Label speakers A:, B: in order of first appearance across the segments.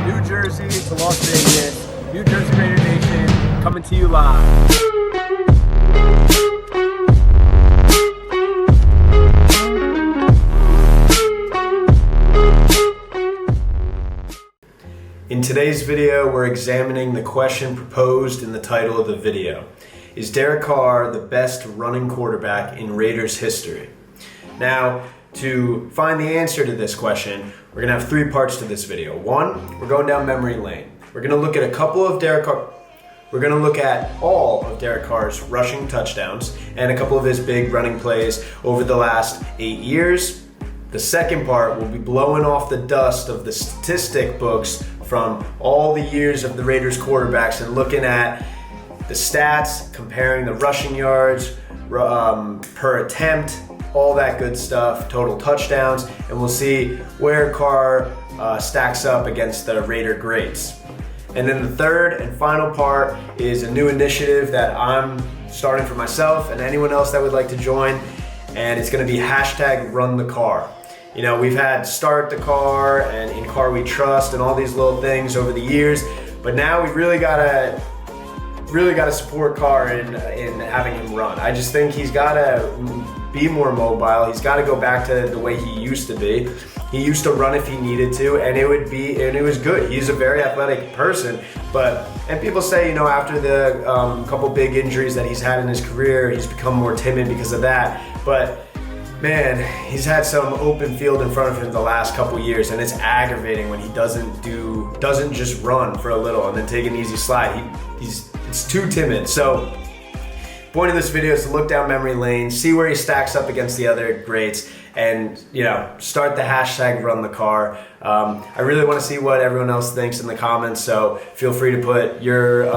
A: New Jersey to Las Vegas, New Jersey Raider Nation, coming to you live. In today's video, we're examining the question proposed in the title of the video. Is Derek Carr the best running quarterback in Raiders history? Now, to find the answer to this question, we're going to have three parts to this video. One, we're going down memory lane. We're going to look at all of Derek Carr's rushing touchdowns and a couple of his big running plays over the last 8 years. The second part will be blowing off the dust of the statistic books from all the years of the Raiders quarterbacks and looking at the stats, comparing the rushing yards per attempt, all that good stuff, total touchdowns, and we'll see where Carr stacks up against the Raider greats. And then the third and final part is a new initiative that I'm starting for myself and anyone else that would like to join, and it's going to be #RunTheCarr. You know, we've had Start the Car and In Car We Trust and all these little things over the years, but now we really gotta support Carr in having him run. I just think he's gotta be more mobile. He's gotta go back to the way he used to be. He used to run if he needed to, and it was good. He's a very athletic person, and people say, you know, after the couple big injuries that he's had in his career, he's become more timid because of that. But man, he's had some open field in front of him the last couple years, and it's aggravating when he doesn't just run for a little and then take an easy slide. It's too timid. So, point of this video is to look down memory lane, see where he stacks up against the other greats, and start the #RunTheCarr. I really want to see what everyone else thinks in the comments, so feel free to put your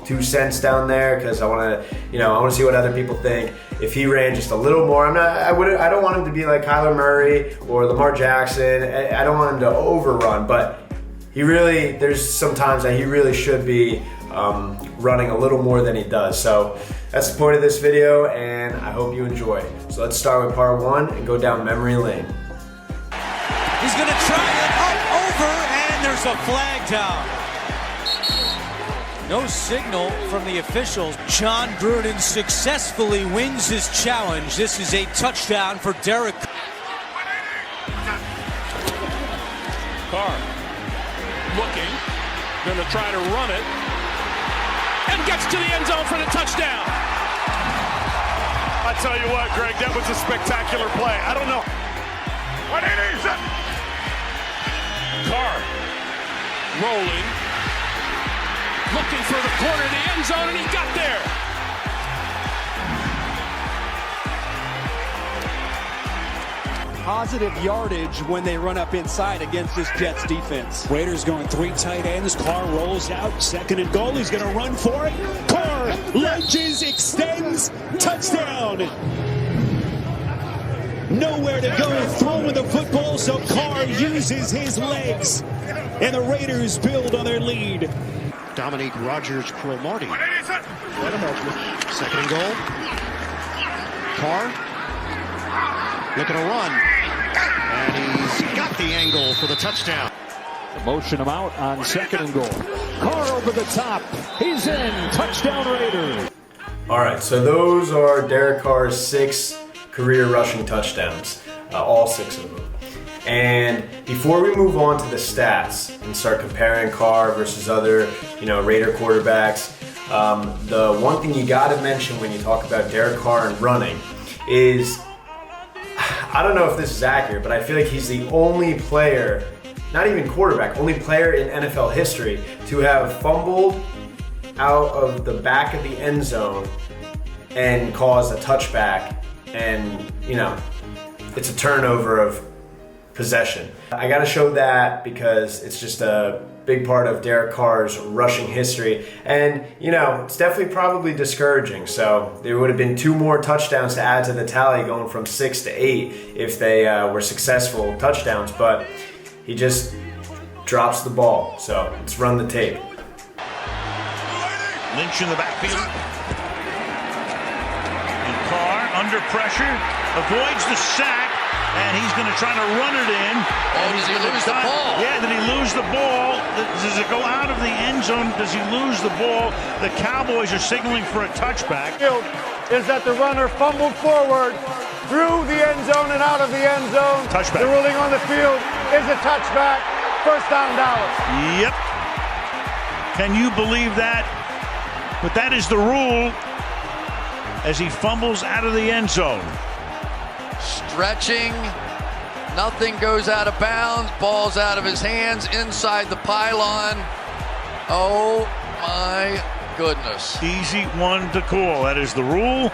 A: 2 cents down there, because I want to see what other people think. If he ran just a little more, I don't want him to be like Kyler Murray or Lamar Jackson. I don't want him to overrun, but there's some times that he really should be running a little more than he does. So that's the point of this video, and I hope you enjoy. So let's start with part 1 and go down memory lane.
B: He's going to try it up over, and there's a flag down. No signal from the officials. John Gruden successfully wins his challenge. This is a touchdown for Derek
C: Carr. Looking, going to try to run it, and gets to the end zone for the touchdown. I tell you what, Greg, that was a spectacular play. I don't know. What it is? Carr rolling, looking for the corner of the end zone, and he got there.
D: Positive yardage when they run up inside against this Jets defense.
E: Raiders going 3 tight ends. Carr rolls out. 2nd and goal. He's going to run for it. Carr lunges, extends. Touchdown. Nowhere to go throwing the football, so Carr uses his legs. And the Raiders build on their lead.
F: Dominique Rodgers-Cromartie. 2nd and goal. Carr looking to run. And he's got the angle for the touchdown.
E: Motion him out on 2nd and goal. Carr over the top. He's in. Touchdown Raiders.
A: All right, so those are Derek Carr's 6 career rushing touchdowns, all 6 of them. And before we move on to the stats and start comparing Carr versus other, Raider quarterbacks, the one thing you got to mention when you talk about Derek Carr and running is, I don't know if this is accurate, but I feel like he's the only player, not even quarterback, only player in NFL history to have fumbled out of the back of the end zone and caused a touchback, and it's a turnover of possession. I gotta show that because it's just a big part of Derek Carr's rushing history, and it's definitely probably discouraging. So there would have been 2 more touchdowns to add to the tally, going from 6 to 8 if they were successful touchdowns, but he just drops the ball. So let's run the tape.
C: Lynch in the backfield. And Carr under pressure, avoids the sack,
G: and he's going to try to run it in.
H: Oh, does he lose the ball?
G: Yeah, did he lose the ball? Does it go out of the end zone? Does he lose the ball? The Cowboys are signaling for a touchback.
I: Is that the runner fumbled forward through the end zone and out of the end zone.
G: Touchback.
I: The ruling on the field is a touchback. First down, Dallas.
G: Yep. Can you believe that? But that is the rule as he fumbles out of the end zone.
H: Stretching. Nothing goes out of bounds. Ball's out of his hands inside the pylon. Oh, my goodness.
G: Easy one to call. That is the rule.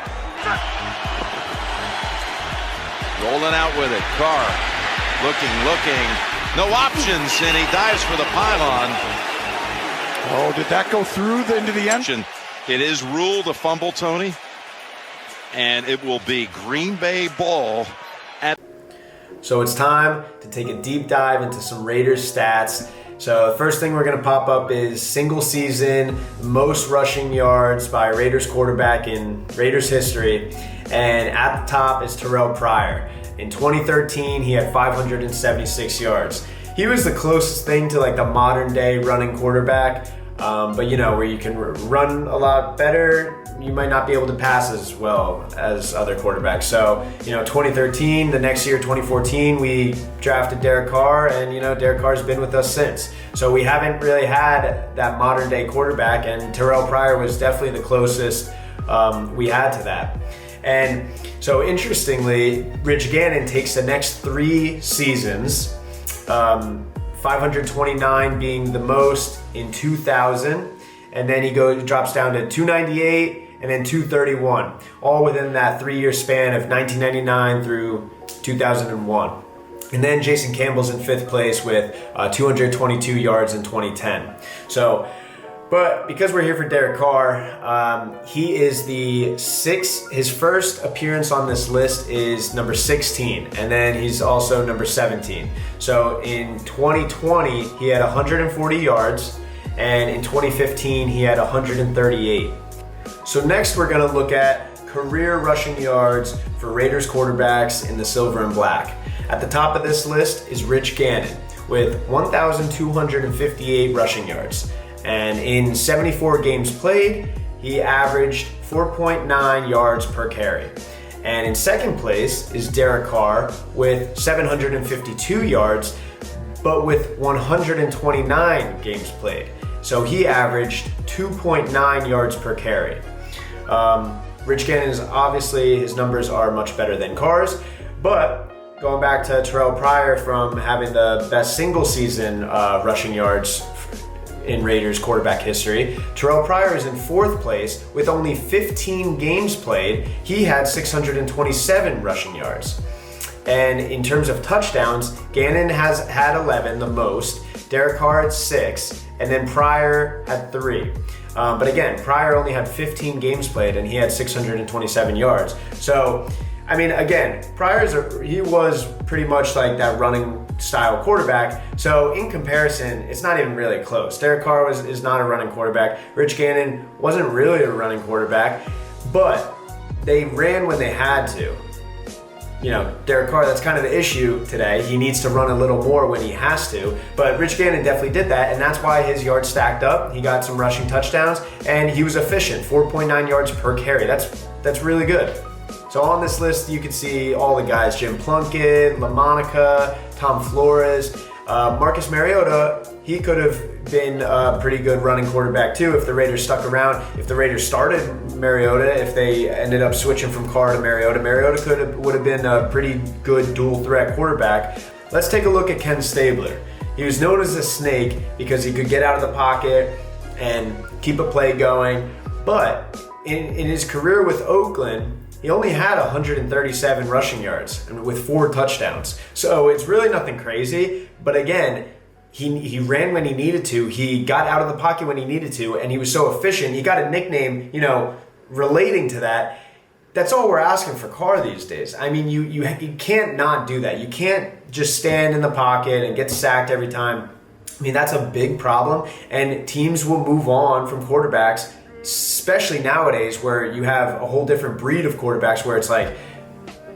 J: Rolling out with it. Carr looking. No options, and he dives for the pylon.
K: Oh, did that go through into the end?
J: It is ruled a fumble, Tony, and it will be Green Bay ball.
A: So it's time to take a deep dive into some Raiders stats. So the first thing we're going to pop up is single season most rushing yards by a Raiders quarterback in Raiders history. And at the top is Terrell Pryor. In 2013, he had 576 yards. He was the closest thing to like the modern day running quarterback. But you know, where you can run a lot better, you might not be able to pass as well as other quarterbacks. So, 2013, the next year, 2014, we drafted Derek Carr, and Derek Carr's been with us since. So we haven't really had that modern day quarterback, and Terrell Pryor was definitely the closest we had to that. And so interestingly, Rich Gannon takes the next 3 seasons, 529 being the most in 2000, and then he drops down to 298 and then 231, all within that 3-year span of 1999 through 2001. And then Jason Campbell's in 5th place with 222 yards in 2010. But because we're here for Derek Carr, he is the 6th. His first appearance on this list is number 16, and then he's also number 17. So in 2020, he had 140 yards, and in 2015, he had 138. So next, we're going to look at career rushing yards for Raiders quarterbacks in the silver and black. At the top of this list is Rich Gannon with 1,258 rushing yards. And in 74 games played, he averaged 4.9 yards per carry. And in second place is Derek Carr with 752 yards, but with 129 games played. So he averaged 2.9 yards per carry. Rich Gannon's, obviously, his numbers are much better than Carr's, but going back to Terrell Pryor from having the best single season rushing yards in Raiders quarterback history, Terrell Pryor is in 4th place with only 15 games played. He had 627 rushing yards. And in terms of touchdowns, Gannon has had 11, the most. Derek Carr had 6, and then Pryor had 3. But again, Pryor only had 15 games played, and he had 627 yards. So, I mean, again, he was pretty much like that running style quarterback. So in comparison, it's not even really close. Derek Carr is not a running quarterback. Rich Gannon wasn't really a running quarterback, but they ran when they had to. Derek Carr, that's kind of the issue today. He needs to run a little more when he has to, but Rich Gannon definitely did that, and that's why his yards stacked up. He got some rushing touchdowns, and he was efficient, 4.9 yards per carry. That's really good. So on this list, you can see all the guys: Jim Plunkett, LaMonica, Tom Flores, Marcus Mariota. He could have been a pretty good running quarterback too if the Raiders stuck around. If the Raiders started Mariota, if they ended up switching from Carr to Mariota, would have been a pretty good dual threat quarterback. Let's take a look at Ken Stabler. He was known as a snake because he could get out of the pocket and keep a play going. But in his career with Oakland, he only had 137 rushing yards and with 4 touchdowns. So it's really nothing crazy. But again, he ran when he needed to. He got out of the pocket when he needed to, and he was so efficient. He got a nickname, relating to that. That's all we're asking for Carr these days. I mean, you can't not do that. You can't just stand in the pocket and get sacked every time. I mean, that's a big problem, and teams will move on from quarterbacks, especially nowadays where you have a whole different breed of quarterbacks where it's like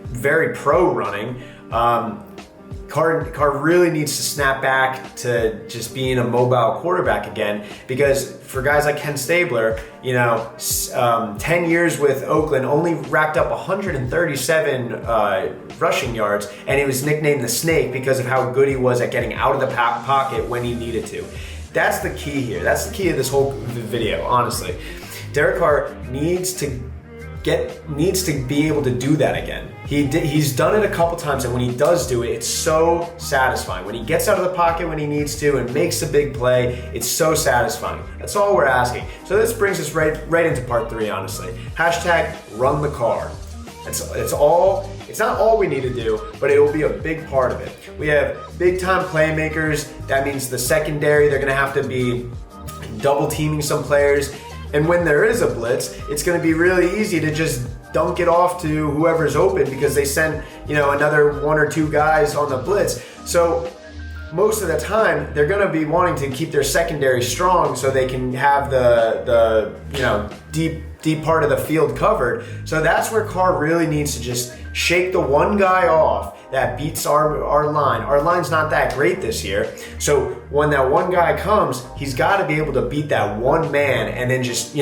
A: very pro running. Carr really needs to snap back to just being a mobile quarterback again, because for guys like Ken Stabler, 10 years with Oakland, only racked up 137 rushing yards, and he was nicknamed the Snake because of how good he was at getting out of the pocket when he needed to. That's the key here. That's the key of this whole video, honestly. Derek Carr needs to be able to do that again. He's done it a couple times, and when he does do it, it's so satisfying. When he gets out of the pocket when he needs to and makes a big play, it's so satisfying. That's all we're asking. So this brings us right into part 3, honestly. Hashtag run the Carr. It's not all we need to do, but it will be a big part of it. We have big time playmakers. That means the secondary, they're gonna have to be double teaming some players. And when there is a blitz, it's going to be really easy to just dunk it off to whoever's open because they sent, another 1 or 2 guys on the blitz. So most of the time, they're going to be wanting to keep their secondary strong so they can have the deep part of the field covered. So that's where Carr really needs to just shake the one guy off that beats our line. Our line's not that great this year. So when that one guy comes, he's got to be able to beat that one man and then just,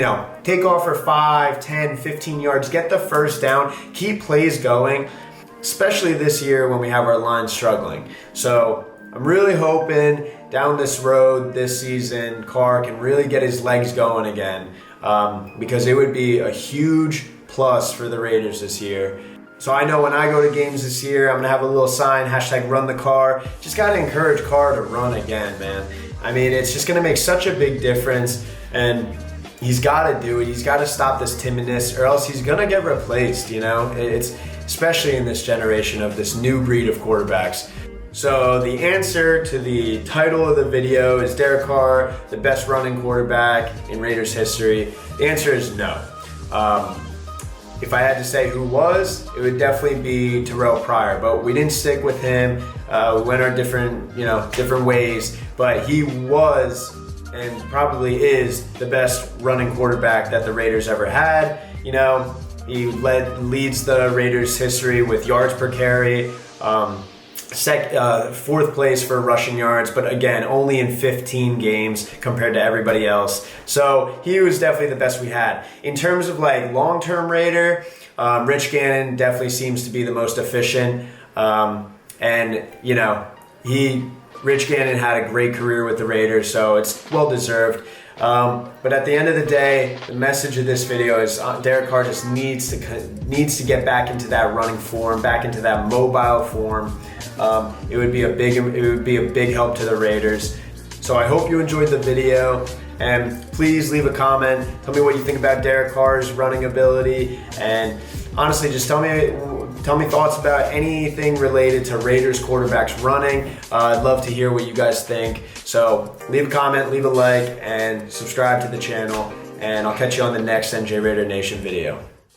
A: take off for 5, 10, 15 yards, get the first down, keep plays going, especially this year when we have our line struggling. So I'm really hoping down this road this season, Carr can really get his legs going again, because it would be a huge plus for the Raiders this year. So I know when I go to games this year, I'm going to have a little sign, hashtag run the Carr. Just got to encourage Carr to run again, man. I mean, it's just going to make such a big difference, and he's got to do it. He's got to stop this timidness, or else he's going to get replaced, It's especially in this generation of this new breed of quarterbacks. So the answer to the title of the video is Derek Carr, the best running quarterback in Raiders history. The answer is no. If I had to say who was, it would definitely be Terrell Pryor, but we didn't stick with him. We went our different ways, but he was and probably is the best running quarterback that the Raiders ever had. He leads the Raiders history with yards per carry, 4th place for rushing yards, but again, only in 15 games compared to everybody else. So he was definitely the best we had. In terms of long-term Raider, Rich Gannon definitely seems to be the most efficient. Rich Gannon had a great career with the Raiders, so it's well-deserved. But at the end of the day, the message of this video is Derek Carr just needs to get back into that running form, back into that mobile form. It would be a big help to the Raiders. So I hope you enjoyed the video, and please leave a comment. Tell me what you think about Derek Carr's running ability, and honestly, just tell me thoughts about anything related to Raiders quarterbacks running. I'd love to hear what you guys think. So leave a comment, leave a like, and subscribe to the channel. And I'll catch you on the next NJ Raider Nation video.